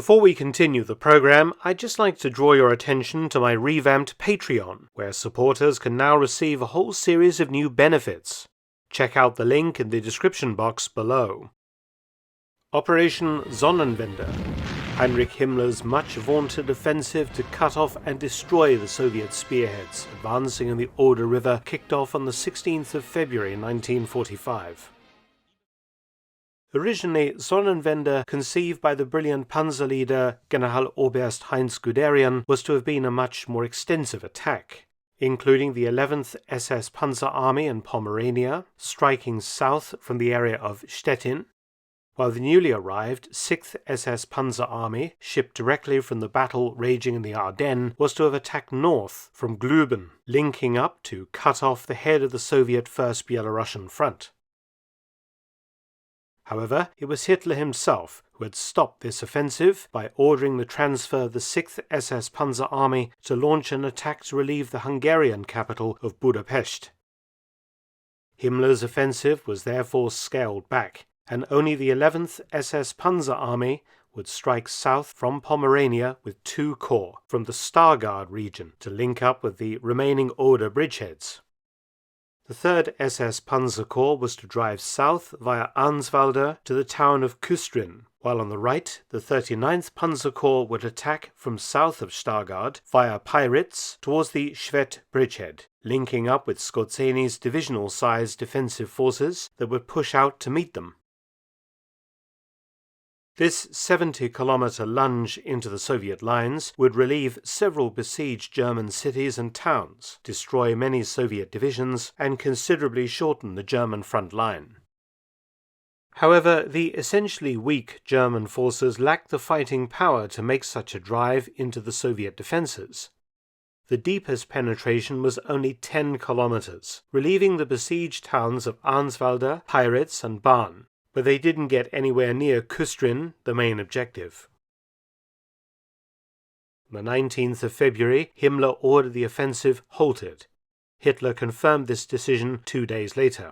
Before we continue the program, I'd just like to draw your attention to my revamped Patreon, where supporters can now receive a whole series of new benefits. Check out the link in the description box below. Operation Sonnenwende, Heinrich Himmler's much-vaunted offensive to cut off and destroy the Soviet spearheads advancing in the Oder River, kicked off on the 16th of February 1945. Originally, Sonnenwende, conceived by the brilliant panzer leader Generaloberst Heinz Guderian, was to have been a much more extensive attack, including the 11th SS Panzer Army in Pomerania, striking south from the area of Stettin, while the newly arrived 6th SS Panzer Army, shipped directly from the battle raging in the Ardennes, was to have attacked north from Glüben, linking up to cut off the head of the Soviet First Belarusian Front. However, it was Hitler himself who had stopped this offensive by ordering the transfer of the 6th SS Panzer Army to launch an attack to relieve the Hungarian capital of Budapest. Himmler's offensive was therefore scaled back, and only the 11th SS Panzer Army would strike south from Pomerania with 2 corps from the Stargard region to link up with the remaining Oder Bridgeheads. The 3rd SS Panzer Corps was to drive south via Arnswalde to the town of Küstrin, while on the right the 39th Panzer Corps would attack from south of Stargard via Pyritz towards the Schwedt Bridgehead, linking up with Skorzeny's divisional-sized defensive forces that would push out to meet them. This 70-kilometer lunge into the Soviet lines would relieve several besieged German cities and towns, destroy many Soviet divisions, and considerably shorten the German front line. However, the essentially weak German forces lacked the fighting power to make such a drive into the Soviet defenses. The deepest penetration was only 10 kilometers, relieving the besieged towns of Arnswalde, Pyritz, and Bahn, but they didn't get anywhere near Küstrin, the main objective. On the 19th of February, Himmler ordered the offensive halted. Hitler confirmed this decision 2 days later.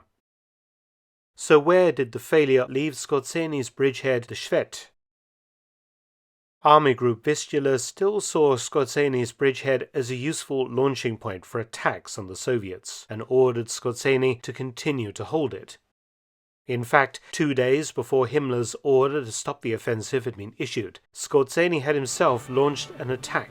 So where did the failure leave Skorzeny's bridgehead, the Schwedt? Army Group Vistula still saw Skorzeny's bridgehead as a useful launching point for attacks on the Soviets, and ordered Skorzeny to continue to hold it. In fact, 2 days before Himmler's order to stop the offensive had been issued, Skorzeny had himself launched an attack.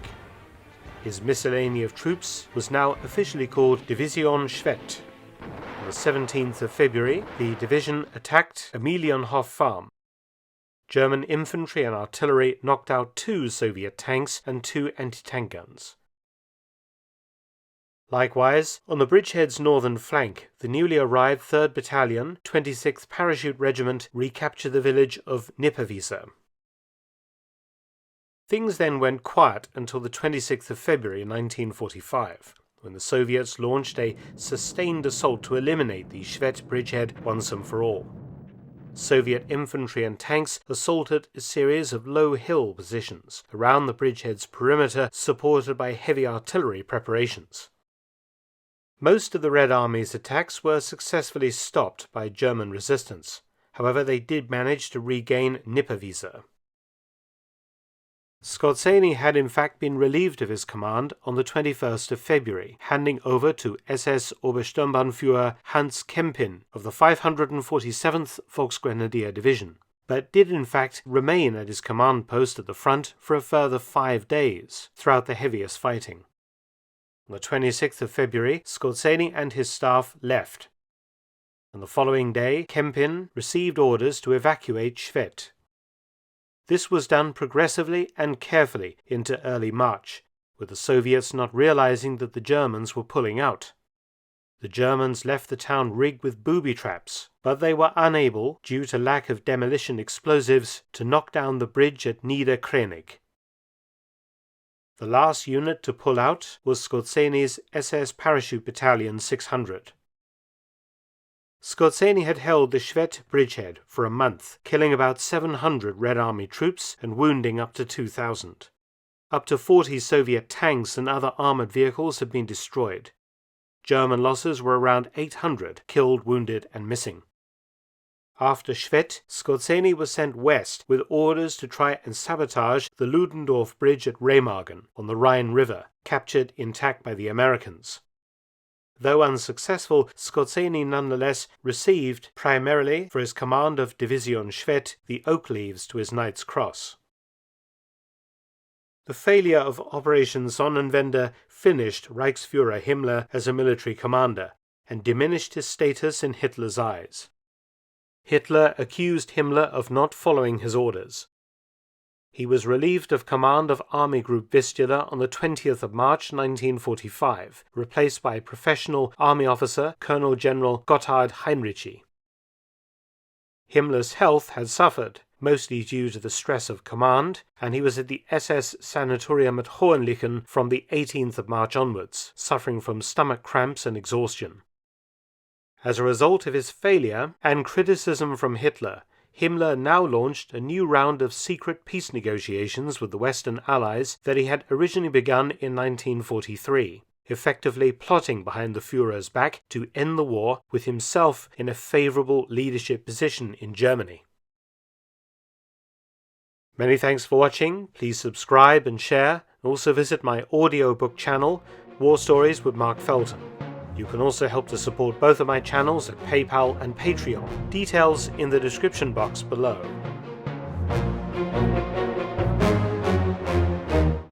His miscellany of troops was now officially called Division Schwedt. On the 17th of February, the division attacked Emilienhof Farm. German infantry and artillery knocked out 2 Soviet tanks and 2 anti-tank guns. Likewise, on the bridgehead's northern flank, the newly arrived 3rd Battalion, 26th Parachute Regiment recaptured the village of Nipperwiese. Things then went quiet until the 26th of February 1945, when the Soviets launched a sustained assault to eliminate the Schwedt bridgehead once and for all. Soviet infantry and tanks assaulted a series of low hill positions around the bridgehead's perimeter, supported by heavy artillery preparations. Most of the Red Army's attacks were successfully stopped by German resistance. However, they did manage to regain Nipperwiese. Skorzeny had in fact been relieved of his command on the 21st of February, handing over to SS Obersturmbannführer Hans Kempin of the 547th Volksgrenadier Division, but did in fact remain at his command post at the front for a further 5 days throughout the heaviest fighting. On the 26th of February, Skorzeny and his staff left. On the following day, Kempin received orders to evacuate Schwedt. This was done progressively and carefully into early March, with the Soviets not realizing that the Germans were pulling out. The Germans left the town rigged with booby traps, but they were unable, due to lack of demolition explosives, to knock down the bridge at Niederkrenig. The last unit to pull out was Skorzeny's SS Parachute Battalion 600. Skorzeny had held the Schwedt bridgehead for a month, killing about 700 Red Army troops and wounding up to 2,000. Up to 40 Soviet tanks and other armoured vehicles had been destroyed. German losses were around 800 killed, wounded and missing. After Schwedt, Skorzeny was sent west with orders to try and sabotage the Ludendorff Bridge at Remagen on the Rhine River, captured intact by the Americans. Though unsuccessful, Skorzeny nonetheless received, primarily for his command of Division Schwedt, the oak leaves to his Knight's Cross. The failure of Operation Sonnenwende finished Reichsfuhrer Himmler as a military commander and diminished his status in Hitler's eyes. Hitler accused Himmler of not following his orders. He was relieved of command of Army Group Vistula on the 20th of March 1945, replaced by professional army officer Colonel General Gotthard Heinrichi. Himmler's health had suffered, mostly due to the stress of command, and he was at the SS sanatorium at Hohenlichen from the 18th of March onwards, suffering from stomach cramps and exhaustion. As a result of his failure and criticism from Hitler, Himmler now launched a new round of secret peace negotiations with the Western Allies that he had originally begun in 1943, effectively plotting behind the Führer's back to end the war with himself in a favorable leadership position in Germany. Many thanks for watching. Please subscribe and share. Also visit my audiobook channel, War Stories with Mark Felton. You can also help to support both of my channels at PayPal and Patreon. Details in the description box below.